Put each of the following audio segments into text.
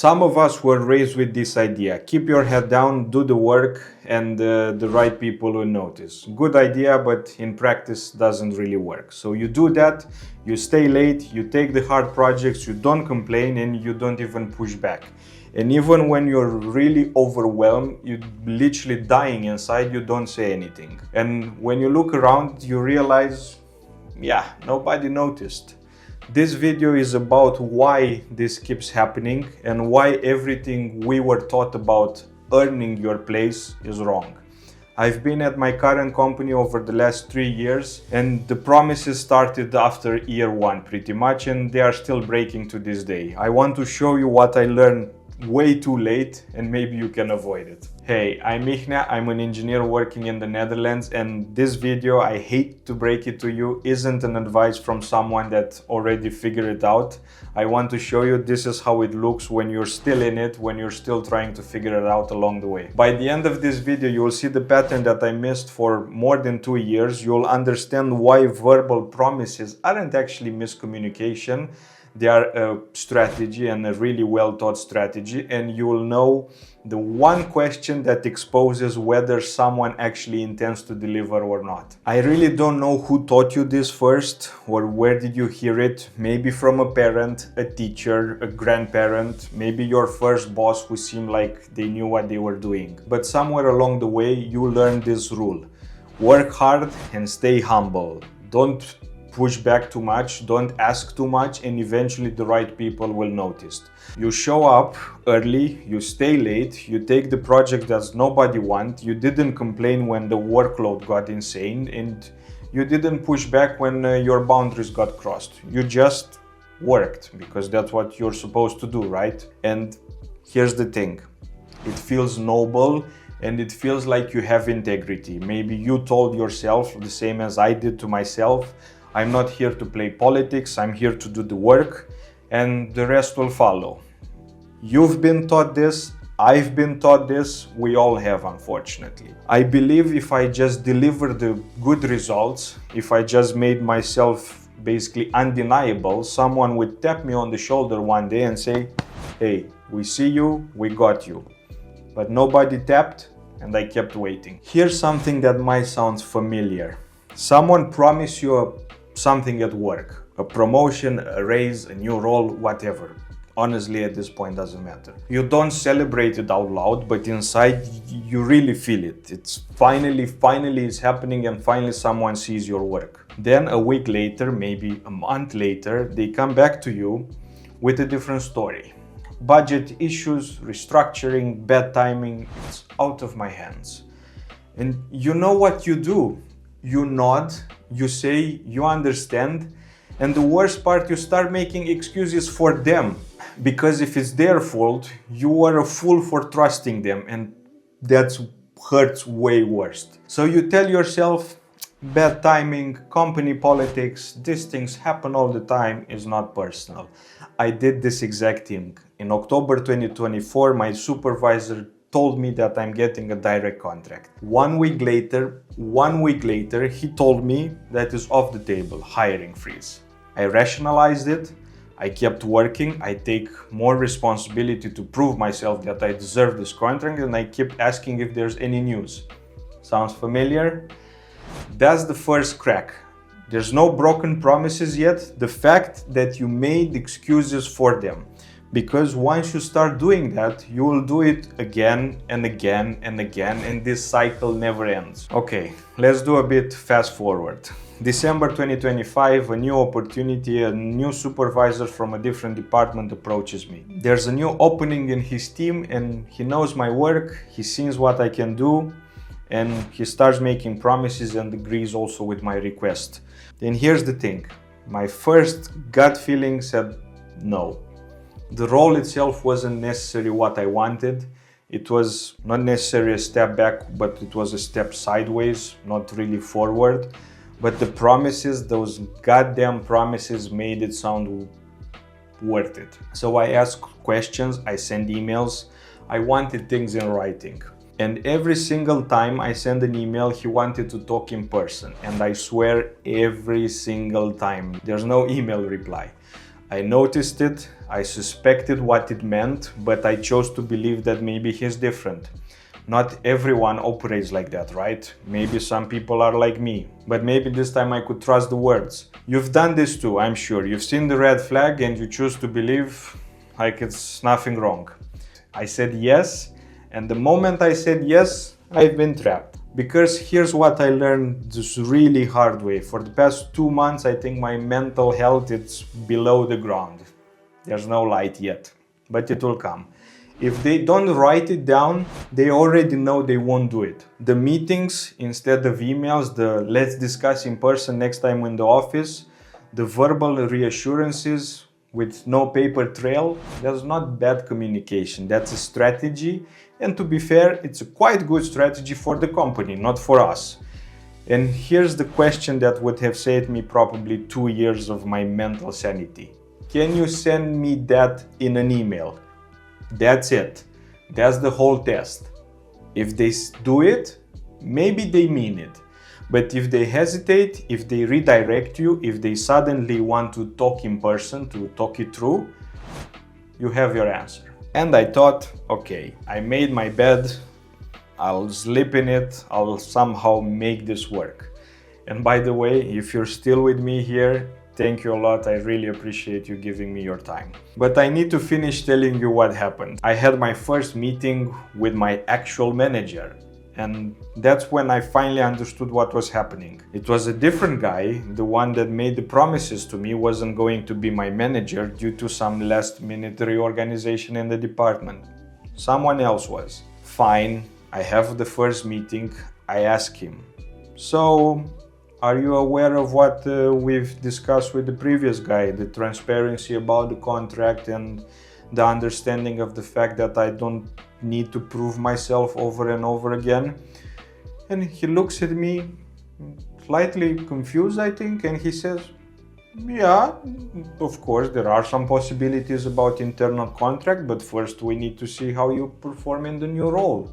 Some of us were raised with this idea: keep your head down, do the work, and the right people will notice. Good idea, but in practice doesn't really work. So you do that, you stay late, you take the hard projects, you don't complain, and you don't even push back. And even when you're really overwhelmed, you're literally dying inside, you don't say anything. And when you look around, you realize, yeah, nobody noticed. This video is about why this keeps happening and why everything we were taught about earning your place is wrong. I've been at my current company over the last 3 years, and the promises started after year 1 pretty much, and they are still breaking to this day. I want to show you what I learned way too late, and maybe you can avoid it. Hey, I'm Mihnea, I'm an engineer working in the Netherlands, and this video, I hate to break it to you, isn't an advice from someone that already figured it out. I want to show you this is how it looks when you're still in it, when you're still trying to figure it out along the way. By the end of this video, you will see the pattern that I missed for more than 2 years. You'll understand why verbal promises aren't actually miscommunication. They are a strategy, and a really well taught strategy, and you will know the one question that exposes whether someone actually intends to deliver or not. I really don't know who taught you this first, or where did you hear it. Maybe from a parent, a teacher, a grandparent, maybe your first boss who seemed like they knew what they were doing. But somewhere along the way you learned this rule: work hard and stay humble. Don't push back too much, don't ask too much, and eventually the right people will notice. You show up early, you stay late, you take the project that nobody wants, you didn't complain when the workload got insane, and you didn't push back when your boundaries got crossed. You just worked, because that's what you're supposed to do, right? And here's the thing, it feels noble, and it feels like you have integrity. Maybe you told yourself the same as I did to myself: I'm not here to play politics, I'm here to do the work, and the rest will follow. You've been taught this, I've been taught this, we all have, unfortunately. I believe if I just deliver the good results, if I just made myself basically undeniable, someone would tap me on the shoulder one day and say, hey, we see you, we got you. But nobody tapped, and I kept waiting. Here's something that might sound familiar. Someone promised you something at work, a promotion, a raise, a new role, whatever. Honestly, at this point, doesn't matter. You don't celebrate it out loud, but inside you really feel it. It's finally it's happening, and finally someone sees your work. Then a week later, maybe a month later, they come back to you with a different story. Budget issues, restructuring, bad timing, it's out of my hands. And you know what you do? You nod, you say you understand, and the worst part, you start making excuses for them, because if it's their fault, you are a fool for trusting them, and that hurts way worse. So you tell yourself, bad timing, company politics, these things happen all the time, is not personal. I did this exact thing. In October 2024, my supervisor told me that I'm getting a direct contract. 1 week later, he told me that is off the table, hiring freeze. I rationalized it, I kept working, I take more responsibility to prove myself that I deserve this contract, and I kept asking if there's any news. Sounds familiar? That's the first crack. There's no broken promises yet, the fact that you made excuses for them. Because once you start doing that, you will do it again and again and again, and this cycle never ends. Okay, let's do a bit fast forward. December 2025, a new opportunity, a new supervisor from a different department approaches me. There's a new opening in his team, and he knows my work, he sees what I can do, and he starts making promises and agrees also with my request. Then here's the thing, my first gut feeling said no. The role itself wasn't necessarily what I wanted. It was not necessarily a step back, but it was a step sideways, not really forward. But the promises, those goddamn promises, made it sound worth it. So I asked questions, I sent emails, I wanted things in writing. And every single time I sent an email, he wanted to talk in person. And I swear, every single time, there's no email reply. I noticed it, I suspected what it meant, but I chose to believe that maybe he's different. Not everyone operates like that, right? Maybe some people are like me, but maybe this time I could trust the words. You've done this too, I'm sure. You've seen the red flag and you choose to believe like it's nothing wrong. I said yes, and the moment I said yes, I've been trapped. Because here's what I learned this really hard way. For the past 2 months, I think my mental health is below the ground. There's no light yet, but it will come. If they don't write it down, they already know they won't do it. The meetings instead of emails, the let's discuss in person next time in the office, the verbal reassurances with no paper trail, that's not bad communication, that's a strategy. And to be fair, it's a quite good strategy for the company, not for us. And here's the question that would have saved me probably 2 years of my mental sanity. Can you send me that in an email? That's it. That's the whole test. If they do it, maybe they mean it. But if they hesitate, if they redirect you, if they suddenly want to talk in person, to talk it through, you have your answer. And I thought, okay, I made my bed, I'll sleep in it, I'll somehow make this work. And by the way, if you're still with me here, thank you a lot, I really appreciate you giving me your time. But I need to finish telling you what happened. I had my first meeting with my actual manager. And that's when I finally understood what was happening. It was a different guy. The one that made the promises to me wasn't going to be my manager due to some last-minute reorganization in the department. Someone else was. Fine, I have the first meeting. I ask him, so are you aware of what we've discussed with the previous guy? The transparency about the contract and the understanding of the fact that I don't need to prove myself over and over again. And he looks at me slightly confused, I think, and he says, yeah, of course there are some possibilities about internal contract, but first we need to see how you perform in the new role.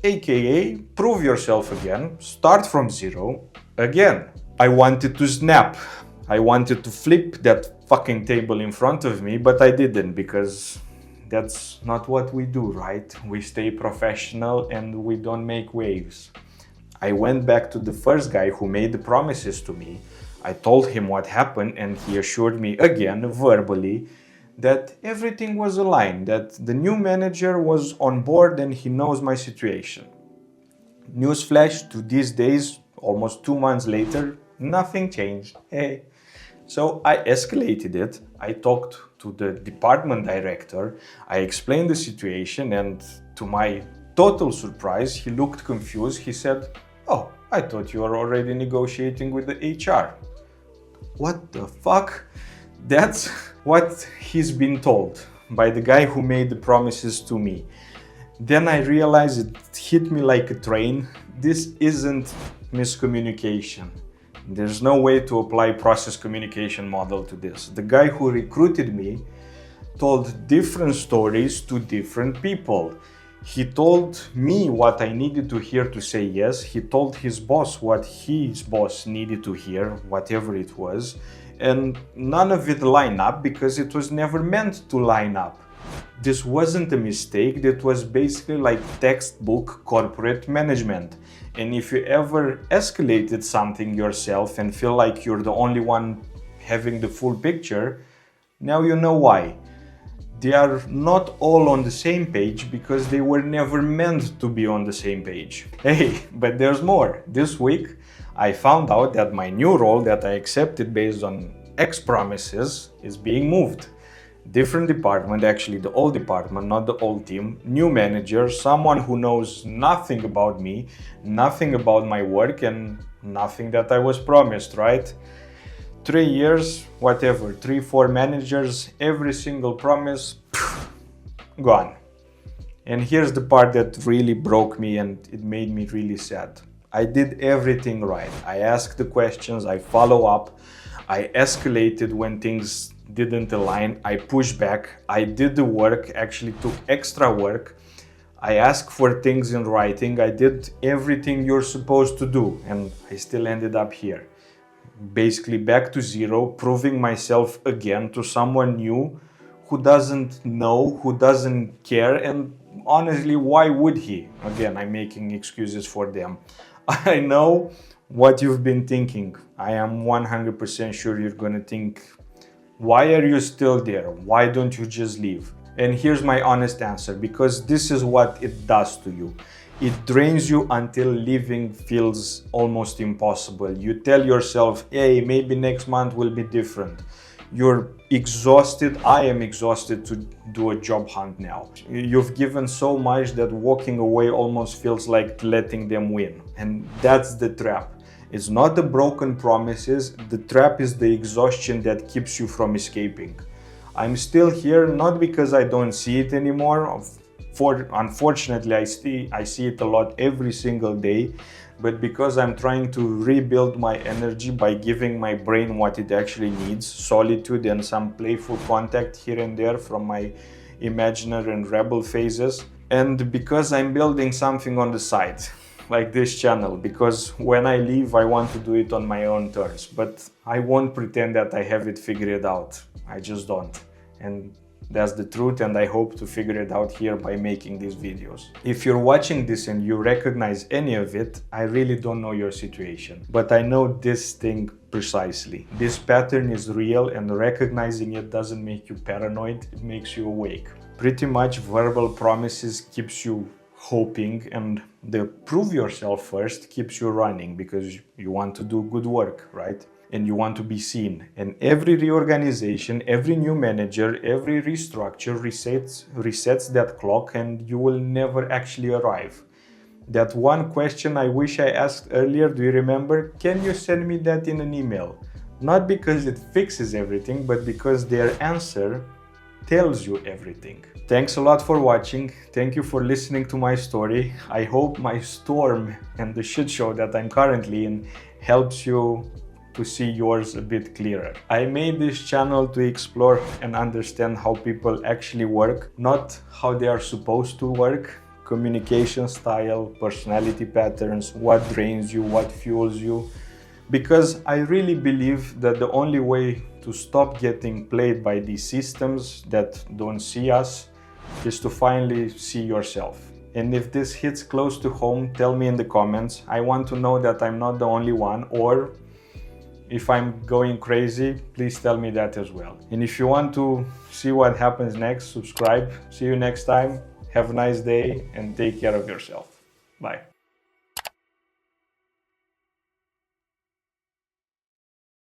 AKA, prove yourself again, start from zero, again. I wanted to snap. I wanted to flip that fucking table in front of me, but I didn't, because that's not what we do, right? We stay professional and we don't make waves. I went back to the first guy who made the promises to me. I told him what happened and he assured me again, verbally, that everything was aligned, that the new manager was on board and he knows my situation. Newsflash, to these days, almost 2 months later, nothing changed. Hey. So I escalated it. I talked to the department director. I explained the situation, and to my total surprise, he looked confused. He said, oh, I thought you were already negotiating with the HR. What the fuck? That's what he's been told by the guy who made the promises to me. Then I realized it hit me like a train. This isn't miscommunication. There's no way to apply process communication model to this. The guy who recruited me told different stories to different people. He told me what I needed to hear to say yes. He told his boss what his boss needed to hear, whatever it was. And none of it lined up because it was never meant to line up. This wasn't a mistake, that was basically like textbook corporate management. And if you ever escalated something yourself and feel like you're the only one having the full picture, now you know why. They are not all on the same page because they were never meant to be on the same page. Hey, but there's more. This week, I found out that my new role that I accepted based on X promises is being moved. Different department, actually the old department, not the old team, new manager, someone who knows nothing about me, nothing about my work, and nothing that I was promised, right? 3 years, whatever, 3-4 managers, every single promise, gone. And here's the part that really broke me and it made me really sad. I did everything right. I asked the questions, I follow up, I escalated when things didn't align, I pushed back, I did the work, actually took extra work, I asked for things in writing, I did everything you're supposed to do, and I still ended up here. basically back to zero, proving myself again to someone new who doesn't know, who doesn't care, and honestly, why would he? Again, I'm making excuses for them. I know what you've been thinking. I am 100% sure you're gonna think, why are you still there? Why don't you just leave? And here's my honest answer, because this is what it does to you. It drains you until leaving feels almost impossible. You tell yourself, hey, maybe next month will be different. You're exhausted. I am exhausted to do a job hunt now. You've given so much that walking away almost feels like letting them win. And that's the trap. It's not the broken promises. The trap is the exhaustion that keeps you from escaping. I'm still here not because I don't see it anymore. Unfortunately, I see it a lot every single day, but because I'm trying to rebuild my energy by giving my brain what it actually needs, solitude and some playful contact here and there from my imaginary and rebel phases, and because I'm building something on the side, like this channel, because when I leave, I want to do it on my own terms, but I won't pretend that I have it figured out. I just don't. And that's the truth, and I hope to figure it out here by making these videos. If you're watching this and you recognize any of it, I really don't know your situation, but I know this thing precisely. This pattern is real, and recognizing it doesn't make you paranoid, it makes you awake. Pretty much verbal promises keeps you hoping, and the prove yourself first keeps you running because you want to do good work, right? And you want to be seen. And every reorganization, every new manager, every restructure resets that clock, and you will never actually arrive. That one question I wish I asked earlier, do you remember? Can you send me that in an email? Not because it fixes everything, but because their answer tells you everything. Thanks a lot for watching. Thank you for listening to my story. I hope my storm and the shit show that I'm currently in helps you to see yours a bit clearer. I made this channel to explore and understand how people actually work, not how they are supposed to work. Communication style, personality patterns, what drains you, what fuels you. Because I really believe that the only way to stop getting played by these systems that don't see us is to finally see yourself. And if this hits close to home, tell me in the comments. I want to know that I'm not the only one, or if I'm going crazy, please tell me that as well. And if you want to see what happens next, subscribe. See you next time. Have a nice day and take care of yourself. Bye.